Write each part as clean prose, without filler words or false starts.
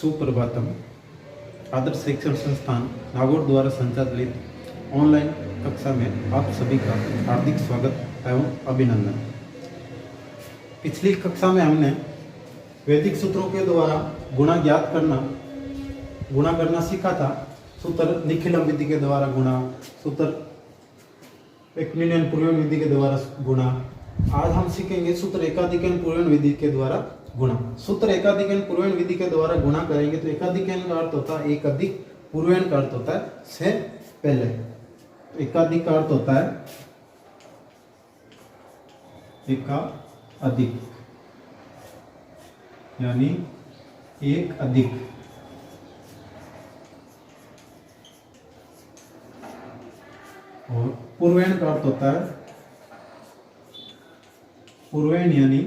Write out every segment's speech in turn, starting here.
सुप्रभातम। आदर्श शिक्षण संस्थान नागौर द्वारा संचालित ऑनलाइन कक्षा में आप सभी का हार्दिक स्वागत एवं अभिनंदन। पिछली कक्षा में हमने वैदिक सूत्रों के द्वारा गुणा ज्ञात करना सीखा था। सूत्र निखिलम विधि के द्वारा गुणा, सूत्र एक्मिलियन पूर्वयन विधि के द्वारा गुणा। आज हम सीखेंगे सूत्र एकाधिकरण पूर्वयन विधि के द्वारा गुणा। सूत्र एकाधिकरण पूर्वयन विधि के द्वारा गुणा करेंगे तो एकाधिकरण का अर्थ होता है एक अधिक, पूर्वयन का अर्थ होता है से पहले। एकाधिक का अर्थ होता है एका अधिक, यानी एक अधिक। और पूर्वयन का अर्थ होता है पूर्वयन यानी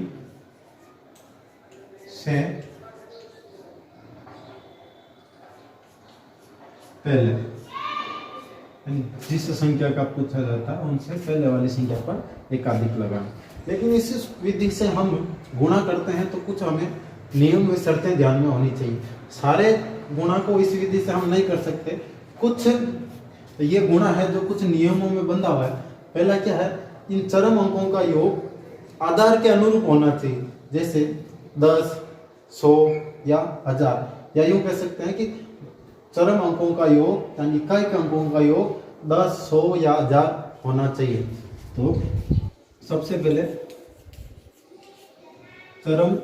से पहले, जिस संख्या का पूछा जाता है उनसे पहले वाली संख्या पर एकाधिक लगाना। लेकिन इस विधि से हम गुणा करते हैं तो कुछ हमें नियम व शर्तें ध्यान में होनी चाहिए। सारे गुणा को इस विधि से हम नहीं कर सकते। कुछ ये गुणा है जो कुछ नियमों में बंधा हुआ है। पहला क्या है, इन चरम अंकों का योग आधार के अनुरूप होना चाहिए। जैसे 10, 100 या 1000, या यूं कह सकते हैं कि चरम अंकों का योग यानी इकाई के अंकों का योग 10, 100 या 1000 होना चाहिए। तो सबसे पहले चरम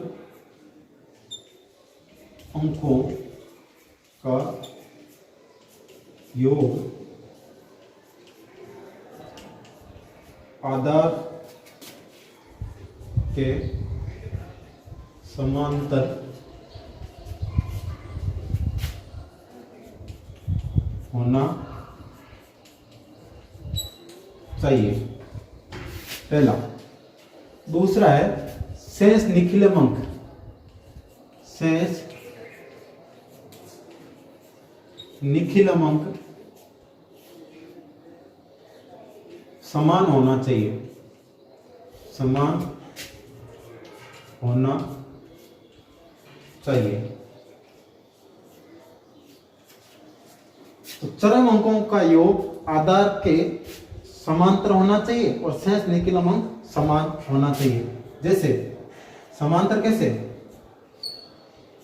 अंकों का योग आधार के समांतर होना चाहिए, पहला। दूसरा है शेष निखिलम अंक। शेष निखिलम अंक समान होना चाहिए, समान होना चाहिए। तो चरम अंकों का योग आधार के समांतर होना चाहिए और शेष निखिलम अंक समान होना चाहिए। जैसे समांतर कैसे,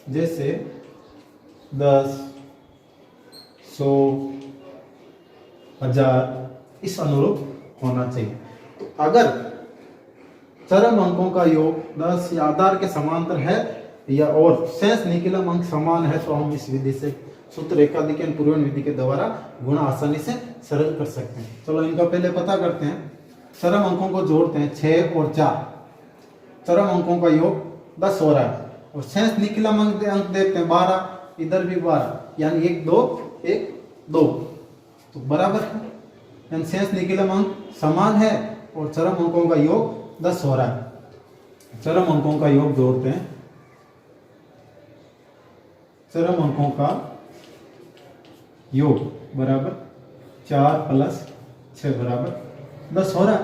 जैसे 10, 100, 1000 इस अनुरूप होना चाहिए। तो अगर चरम अंकों का योग 10 या आधार के समांतर है या और शेष निखिलम अंक समान है तो हम इस विधि से सूत्र एकाधिकरण पूर्वयन विधि के द्वारा गुणा आसानी से सरल कर सकते हैं। चलो इनका पहले पता करते हैं। चरम अंकों को जोड़ते हैं 6 और 4। चरम अंकों का योग 10 हो रहा है और शेष निखिलम अंक देखते हैं 12, इधर भी 12, यानी 1 2 1 2 तो बराबर है, यानी शेष निखिलम अंक समान है और चरम अंकों का योग 10 हो रहा है। चरम अंकों का योग जोड़ते हैं। चरम अंकों का योग बराबर 4 + 6 बराबर 10 हो रहा है।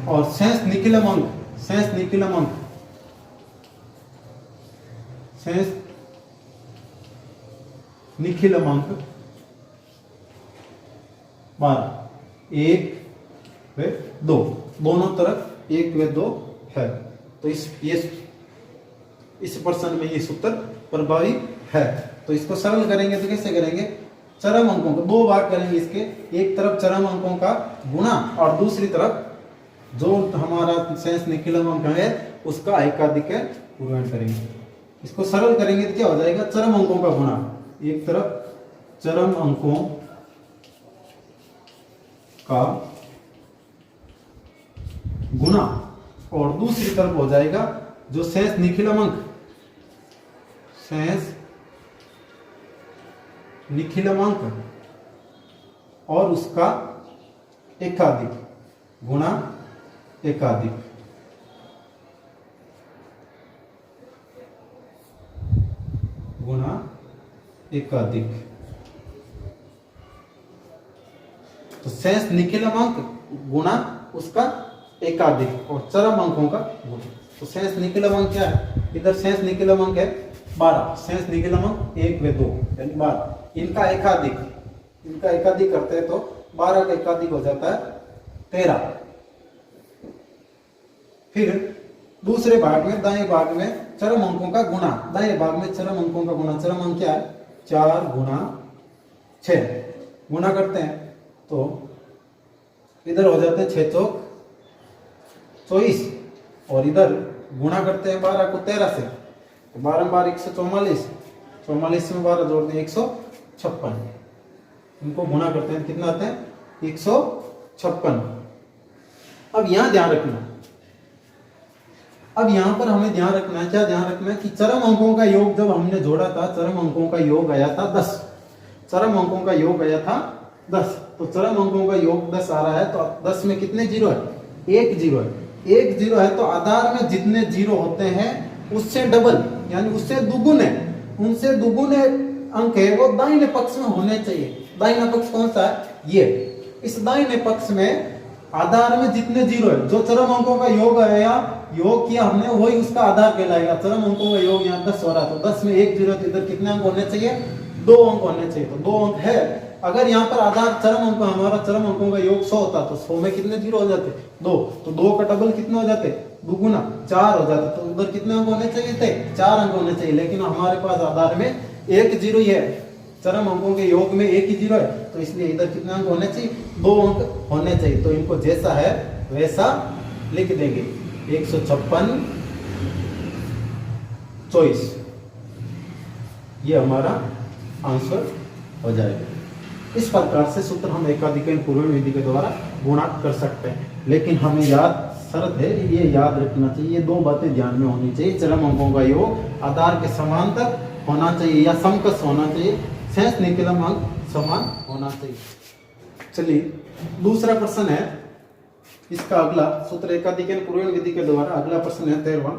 और शेष निखिलम अंक 12, 1 व 2, दोनों तरफ 1 व 2 है। तो इस प्रश्न में ये सूत्र प्रभावी है। तो इसको सरल करेंगे तो कैसे करेंगे, चरम अंकों को 2 भाग करेंगे इसके। एक तरफ चरम अंकों का गुणा और दूसरी तरफ जो हमारा शेष निखिलम अंक है उसका एकाधिकरण पूर्वयन करेंगे। इसको सरल करेंगे तो क्या हो जाएगा, चरम अंकों का गुणा। एक तरफ चरम अंकों का गुणा और दूसरी तरफ हो जाएगा जो शेष निखिलम अंक, शेष निखिलम अंक और उसका एकाधिक गुणा एकाधिक। गुणा एकाधिक। तो शेष निखिलम अंक गुणा उसका एकाधिक और चरम अंकों का गुण। तो शेष निखिलम अंक क्या है, इधर शेष निकलम अंक है 12, शेष निकलम अंक 1 व 2 यानी 12। इनका एकाधिक करते हैं तो 12 का एकाधिक हो जाता है 13। फिर दूसरे भाग में दाएं भाग में चरम अंकों का गुणा, दाएं भाग में चरम अंकों का गुणा, चरम अंक क्या है 4 गुणा 6, गुणा करते हैं तो इधर हो जाते हैं 6 चौक 24 और इधर गुणा करते हैं 12 को 13 से, तो 12 12 144, 44 में 12 जोड़ दें 156, इनको गुणा करते हैं कितना आते हैं 156। अब यहां ध्यान रखना, अब यहां पर हमें ध्यान रखना है, क्या ध्यान रखना है कि चरम अंकों का योग जब हमने जोड़ा था, चरम अंकों का योग आया था 10, चरम अंकों का योग आया था 10, तो चरम अंकों का योग 10 आ रहा है, तो 10 में कितने जीरो है, एक जीरो है, एक जीरो है, तो आधार में जितने जीरो होते हैं उससे डबल यानी उससे दुगुने, उनसे दुगुने अंक है वो दाहिने पक्ष में होने चाहिए। दाहिना पक्ष कौन सा है, ये, इस दाहिने पक्ष में आधार में जितने जीरो है, जो चरम अंकों का योग आया, योग किया हमने, वही उसका आधार कहलाएगा। चरम अंकों का योग यहाँ 10 हो रहा, तो 10 में एक जीरो, तो इधर कितने अंक होने चाहिए, 2 अंक होने चाहिए, तो 2 अंक है। अगर यहाँ पर आधार चरम अंक, हमारा चरम अंकों का योग 100 होता तो 100 में कितने जीरो हो जाते, 2, तो 2 का डबल कितने हो जाते, दुगुना 4 हो जाता, तो उधर कितने अंक होने चाहिए थे, 4 अंक होने चाहिए, लेकिन हमारे पास आधार में एक जीरो ही है, चरम अंकों के योग में एक ही जीरो है, तो इसलिए इधर कितने अंक होने चाहिए, 2 अंक होने चाहिए। तो इनको जैसा है वैसा लिख देंगे, 156 24, ये हमारा आंसर हो जाएगा। इस प्रकार से सूत्र हम एकाधिकरण पूर्वण विधि के द्वारा गुणा कर सकते हैं, लेकिन हमें याद शर्त है, ये याद रखना चाहिए, ये 2 बातें ध्यान में होनी चाहिए, चरम अंकों का योग आधार के समांतर होना चाहिए या समकक्ष होना चाहिए, शेष निकलम अंक समान होना चाहिए। चलिए दूसरा प्रश्न है, इसका अगला सूत्र एकाधिकरण पूर्वण विधि के द्वारा अगला प्रश्न है 13वां,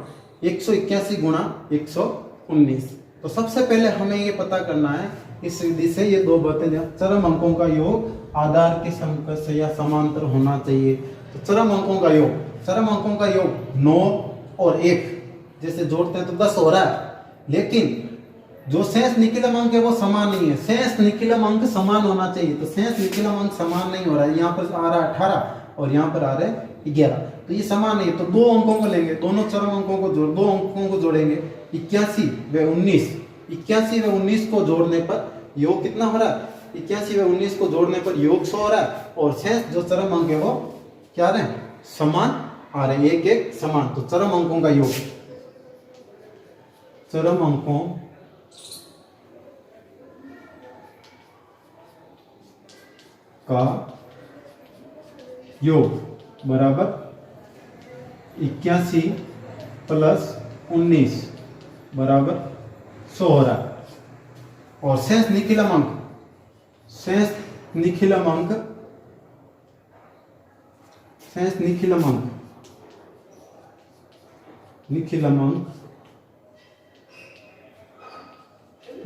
181 गुणा 119। तो सबसे पहले हमें ये पता करना है इस विधि से, ये 2 बातें, चरम अंकों का योग आधार के समकक्ष या समांतर होना चाहिए। तो चरम अंकों का योग, चरम अंकों का योग 9 और 1 जैसे जोड़ते हैं तो 10 हो रहा है, लेकिन जो शेष निकलम अंक है वो समान नहीं है, शेष निकलम अंक समान होना चाहिए, तो शेष निकलम अंक समान नहीं हो रहा है, यहाँ पर आ रहा है 18 और यहाँ पर आ रहे हैं 11, तो ये समान नहीं है, तो 2 अंकों को लेंगे, दोनों चरम अंकों को 2 अंकों को जोड़ेंगे, 81 व 19, 81 व 19 को जोड़ने पर योग कितना हो रहा है, 81 व 19 को जोड़ने पर योग 100 हो रहा है, और शेष जो चरम अंक है वो क्या आ रहे हैं, समान आ रहे हैं, एक एक समान। तो चरम अंकों का योग, चरम अंकों का योग बराबर 81 प्लस 19 बराबर 100 हो रहा है, और शेष निकलम अंक, शेष निकलम अंक, शेष निकलम अंक, निकलम अंक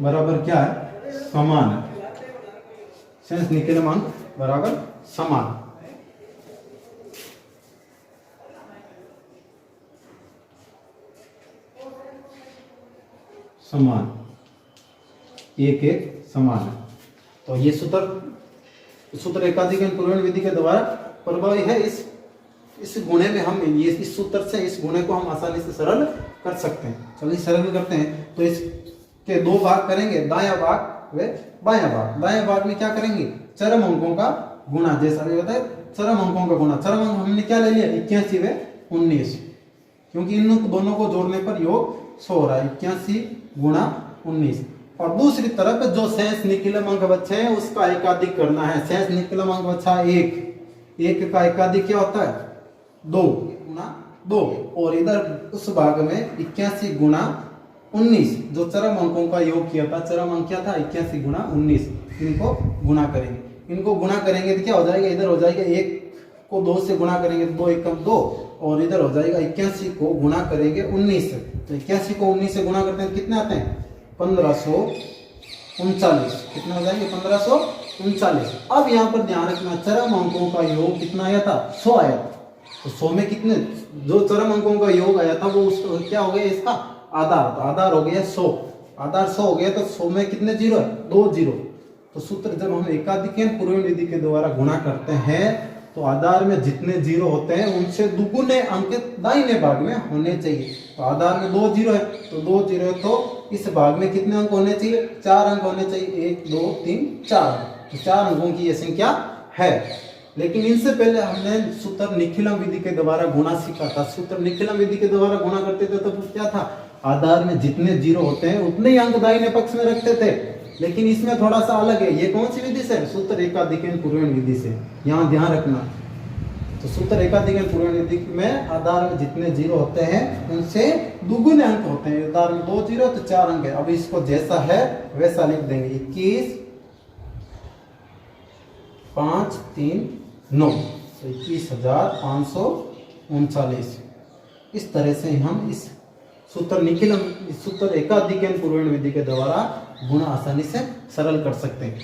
बराबर क्या है, समान है, शेष निकलम अंक बराबर समान। समान, एक एक समान है, तो ये सूत्र एकाधिकरण पूर्वण विधि के द्वारा प्रभावी है। इस गुणे में हम ये इस सूत्र से इस गुणे को हम आसानी से सरल कर सकते हैं। चलिए सरल करते हैं, तो इसके 2 भाग करेंगे, दायां भाग व बायां भाग। दायां भाग में क्या करेंगे, चरम अंकों का गुणा, जैसा भी होता है चरम अंकों का गुणा। चरम अंक हमने क्या ले लिया, 81 व 19, क्योंकि इन दोनों को जोड़ने पर योग 100 हो रहा है, 81 गुणा 19। और दूसरी तरफ जो शेष निकलम अंक बचे हैं उसका एकाधिक करना है। शेष निकलम अंक बचा 1 का एकाधिक क्या होता है, 2 गुणा 2, और इधर उस भाग में 81 गुणा 19 जो चरम अंकों का योग किया था, चरम अंक क्या था 81 गुणा 19, इनको गुणा करेंगे, इनको गुणा करेंगे तो क्या हो जाएगा, इधर हो जाएगा 1 को 2 से गुणा करेंगे तो 2 एकम 2, और इधर हो जाएगा 81 को गुणा करेंगे 19 से, तो 81 को 19 से गुणा करते हैं कितने आते हैं, 1539, कितने हो जाएंगे 1539। अब यहाँ पर ध्यान रखना, चरम अंकों का योग कितना आया था, 100 आया था, तो 100 में कितने जो चरम अंकों का योग आया था वो क्या हो गया, इसका आधार, तो आधार हो गया 100, आधार 100 हो गया तो 100 में कितने जीरो है, 2 जीरो। तो सूत्र जब हम एकाधिक पूर्वण विधि के द्वारा गुणा करते हैं तो आधार में जितने जीरो होते हैं उनसे दुगुने अंक दाहिने भाग में होने चाहिए। तो आधार में 2 जीरो है तो 2 जीरो है, तो इस भाग में कितने अंक होने चाहिए, 4 अंक होने चाहिए, 1 2 3 4, तो 4 अंकों की यह संख्या है। लेकिन इनसे पहले हमने सूत्र निखिलम विधि के द्वारा गुणा सीखा था। सूत्र निखिलम विधि के द्वारा गुणा करते थे तो क्या था, आधार में जितने जीरो होते हैं उतने ही अंक दाहिने पक्ष में रखते थे। लेकिन इसमें थोड़ा सा अलग है, ये कौन सी विधि से, सूत्र एकाधिकन पूर्वण विधि से, यहाँ ध्यान रखना। तो सूत्र एकाधिकन पूर्वण विधि में आधार में जितने जीरो होते हैं उनसे दुगुने अंक होते हैं। आधार में 2 जीरो तो 4 अंक है। अब इसको जैसा है वैसा लिख देंगे, 21 5 3 9, तो 21,539। इस तरह से हम इस सूत्र निखिलम, इस सूत्र एकाधिकन पूर्वण विधि के द्वारा गुणा आसानी से सरल कर सकते हैं।